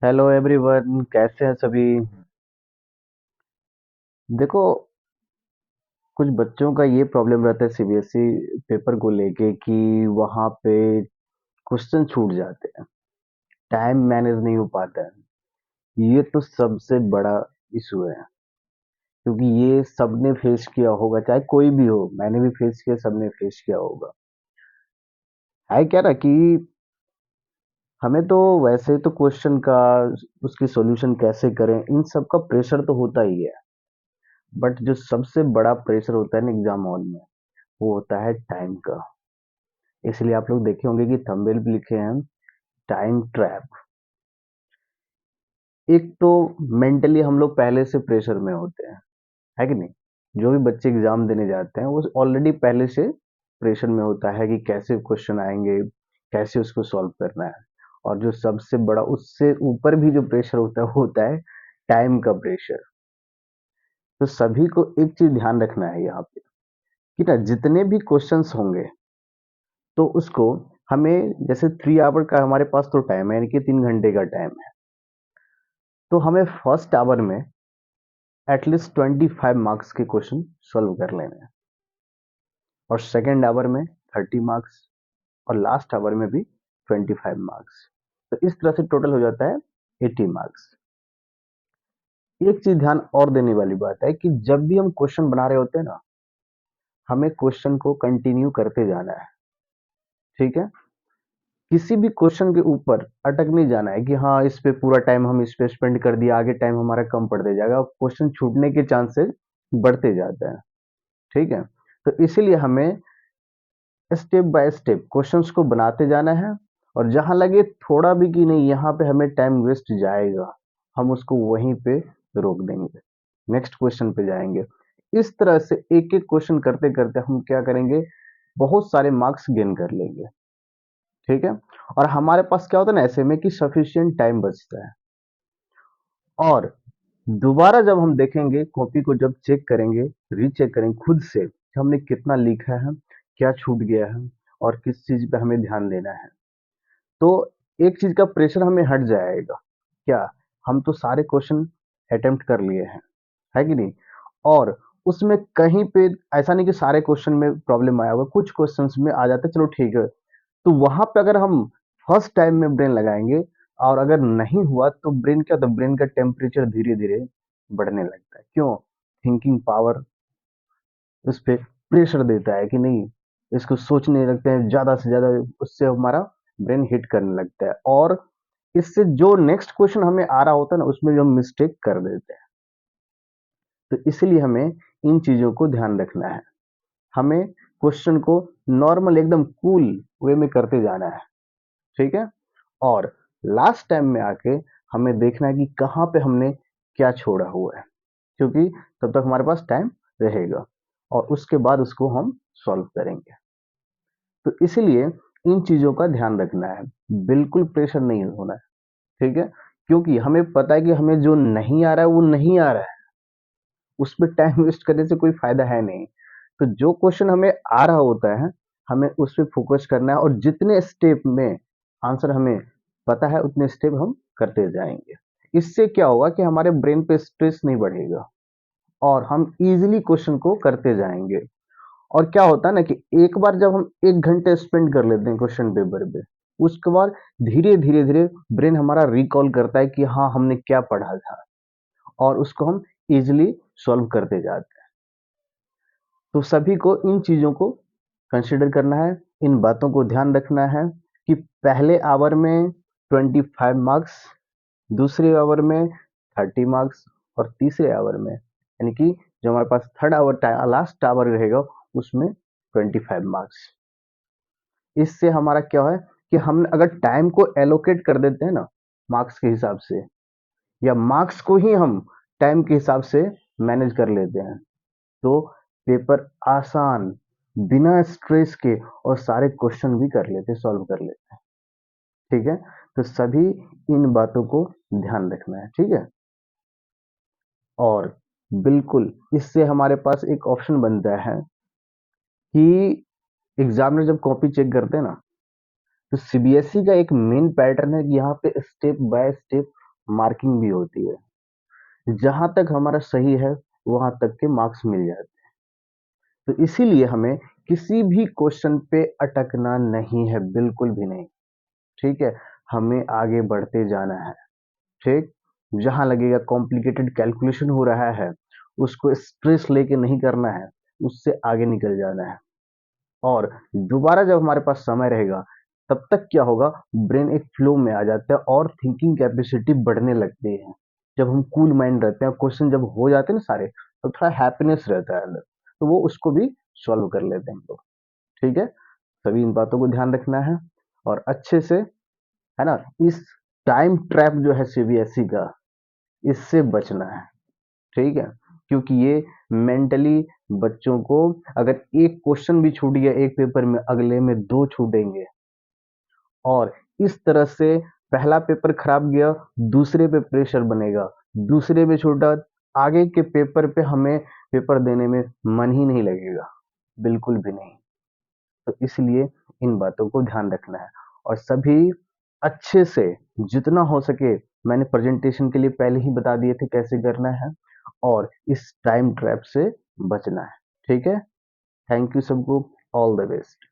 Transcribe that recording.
Hello everyone, कैसे हैं सभी। देखो, कुछ बच्चों का ये प्रॉब्लम रहता है सीबीएसई पेपर को लेके कि वहाँ पे क्वेश्चन छूट जाते हैं, टाइम मैनेज नहीं हो पाता है। ये तो सबसे बड़ा इशू है, क्योंकि ये सबने फेस किया होगा, चाहे कोई भी हो। मैंने भी फेस किया, सबने फेस किया होगा। है क्या ना कि हमें तो वैसे तो क्वेश्चन का, उसकी सॉल्यूशन कैसे करें, इन सब का प्रेशर तो होता ही है। बट जो सबसे बड़ा प्रेशर होता है ना एग्जाम हॉल में, वो होता है टाइम का। इसलिए आप लोग देखे होंगे कि थंबनेल पे लिखे हैं टाइम ट्रैप। एक तो मेंटली हम लोग पहले से प्रेशर में होते हैं, है कि नहीं। जो भी बच्चे एग्जाम देने जाते हैं वो ऑलरेडी पहले से प्रेशर में होता है कि कैसे क्वेश्चन आएंगे, कैसे उसको सॉल्व करना है। और जो सबसे बड़ा, उससे ऊपर भी जो प्रेशर होता है वो होता है टाइम का प्रेशर। तो सभी को एक चीज ध्यान रखना है यहाँ पे कि ना, जितने भी क्वेश्चंस होंगे तो उसको हमें, जैसे 3 आवर का हमारे पास तो टाइम है, यानी कि 3 घंटे का टाइम है। तो हमें फर्स्ट आवर में एटलीस्ट 25 मार्क्स के क्वेश्चन सॉल्व कर लेने हैं, और सेकेंड आवर में 30 मार्क्स, और लास्ट आवर में भी 25 मार्क्स। तो इस तरह से टोटल हो जाता है 80 मार्क्स। एक चीज ध्यान और देने वाली बात है कि जब भी हम क्वेश्चन बना रहे होते हैं ना, हमें क्वेश्चन को कंटिन्यू करते जाना है। ठीक है, किसी भी क्वेश्चन के ऊपर अटक नहीं जाना है कि हाँ इस पे पूरा टाइम हम इस पे स्पेंड कर दिया, आगे टाइम हमारा कम पड़ते जाएगा, क्वेश्चन छूटने के चांसेस बढ़ते जाते हैं। ठीक है, तो इसीलिए हमें स्टेप बाय स्टेप क्वेश्चंस को बनाते जाना है। और जहां लगे थोड़ा भी कि नहीं यहाँ पे हमें टाइम वेस्ट जाएगा, हम उसको वहीं पे रोक देंगे, नेक्स्ट क्वेश्चन पे जाएंगे। इस तरह से एक एक क्वेश्चन करते करते हम क्या करेंगे, बहुत सारे मार्क्स गेन कर लेंगे। ठीक है, और हमारे पास क्या होता है ना ऐसे में कि सफिशिएंट टाइम बचता है। और दोबारा जब हम देखेंगे कॉपी को, जब चेक करेंगे, रीचेक करेंगे खुद से कि हमने कितना लिखा है, क्या छूट गया है, और किस चीज पे हमें ध्यान देना है, तो एक चीज का प्रेशर हमें हट जाएगा। क्या, हम तो सारे क्वेश्चन अटेम्प्ट कर लिए हैं, है कि नहीं। और उसमें कहीं पे ऐसा नहीं कि सारे क्वेश्चन में प्रॉब्लम आया होगा, कुछ क्वेश्चंस में आ जाता है, चलो ठीक है। तो वहां पे अगर हम फर्स्ट टाइम में ब्रेन लगाएंगे, और अगर नहीं हुआ तो ब्रेन क्या होता है, ब्रेन का टेम्परेचर धीरे धीरे बढ़ने लगता है। क्यों, थिंकिंग पावर उस पर प्रेशर देता है कि नहीं, इसको सोचने लगते हैं ज्यादा से ज्यादा, उससे हमारा ब्रेन हिट करने लगता है। और इससे जो नेक्स्ट क्वेश्चन हमें आ रहा होता है ना, उसमें जो हम मिस्टेक कर देते हैं। तो इसलिए हमें इन चीजों को ध्यान रखना है। हमें क्वेश्चन को नॉर्मल एकदम कूल वे में करते जाना है। ठीक है, और लास्ट टाइम में आके हमें देखना है कि कहाँ पे हमने क्या छोड़ा हुआ है, क्योंकि तब तक हमारे पास टाइम रहेगा, और उसके बाद उसको हम सॉल्व करेंगे। तो इसलिए इन चीजों का ध्यान रखना है, बिल्कुल प्रेशर नहीं होना है। ठीक है, क्योंकि हमें पता है कि हमें जो नहीं आ रहा है वो नहीं आ रहा है, उस पर टाइम वेस्ट करने से कोई फायदा है नहीं। तो जो क्वेश्चन हमें आ रहा होता है, हमें उस पर फोकस करना है, और जितने स्टेप में आंसर हमें पता है उतने स्टेप हम करते जाएंगे। इससे क्या होगा कि हमारे ब्रेन पे स्ट्रेस नहीं बढ़ेगा, और हम इजीली क्वेश्चन को करते जाएंगे। और क्या होता है ना कि एक बार जब हम 1 घंटे स्पेंड कर लेते हैं क्वेश्चन पेपर पे, उसके बाद धीरे धीरे धीरे ब्रेन हमारा रिकॉल करता है कि हाँ हमने क्या पढ़ा था, और उसको हम इजिली सॉल्व करते जाते हैं। तो सभी को इन चीजों को कंसिडर करना है, इन बातों को ध्यान रखना है कि पहले आवर में 25 मार्क्स, दूसरे आवर में 30 मार्क्स, और तीसरे आवर में, यानी कि जो हमारे पास third hour time, last hour रहेगा, उसमें 25 मार्क्स। इससे हमारा क्या है कि हम अगर टाइम को एलोकेट कर देते हैं ना मार्क्स के हिसाब से, या मार्क्स को ही हम टाइम के हिसाब से मैनेज कर लेते हैं, तो पेपर आसान, बिना स्ट्रेस के, और सारे क्वेश्चन भी कर लेते, सॉल्व कर लेते हैं। ठीक है, तो सभी इन बातों को ध्यान रखना है। ठीक है, और बिल्कुल इससे हमारे पास एक ऑप्शन बनता है कि एग्जामिनर जब कॉपी चेक करते हैं ना, तो सीबीएसई का एक मेन पैटर्न है कि यहाँ पे स्टेप बाय स्टेप मार्किंग भी होती है। जहाँ तक हमारा सही है, वहाँ तक के मार्क्स मिल जाते हैं। तो इसीलिए हमें किसी भी क्वेश्चन पे अटकना नहीं है, बिल्कुल भी नहीं, ठीक है? हमें आगे बढ़ते जाना है, ठीक? जहाँ लगेगा कॉम्प्लिकेटेड कैलकुलेशन हो रहा है, उसको स्ट्रेस लेके नहीं करना है, उससे आगे निकल जाना है। और दोबारा जब हमारे पास समय रहेगा, तब तक क्या होगा, ब्रेन एक फ्लो में आ जाता है और थिंकिंग कैपेसिटी बढ़ने लगती है। जब हम कूल माइंड रहते हैं, क्वेश्चन जब हो जाते हैं ना सारे, तो थोड़ा हैप्पीनेस रहता है अंदर, तो वो उसको भी सॉल्व कर लेते हैं हम लोग, ठीक है? सभी इन बातों को ध्यान रखना है और अच्छे से, है ना, इस टाइम ट्रैप जो है सीबीएसई का, इससे बचना है, ठीक है? क्योंकि ये मेंटली बच्चों को, अगर एक क्वेश्चन भी छूट गया एक पेपर में, अगले में 2 छूटेंगे और इस तरह से पहला पेपर खराब गया, दूसरे पे प्रेशर बनेगा, दूसरे पे छूटा, आगे के पेपर पे हमें पेपर देने में मन ही नहीं लगेगा, बिल्कुल भी नहीं। तो इसलिए इन बातों को ध्यान रखना है और सभी अच्छे से, जितना हो सके, मैंने प्रेजेंटेशन के लिए पहले ही बता दिए थे कैसे करना है और इस टाइम ट्रैप से बचना है, ठीक है? थैंक यू सबको, ऑल द बेस्ट।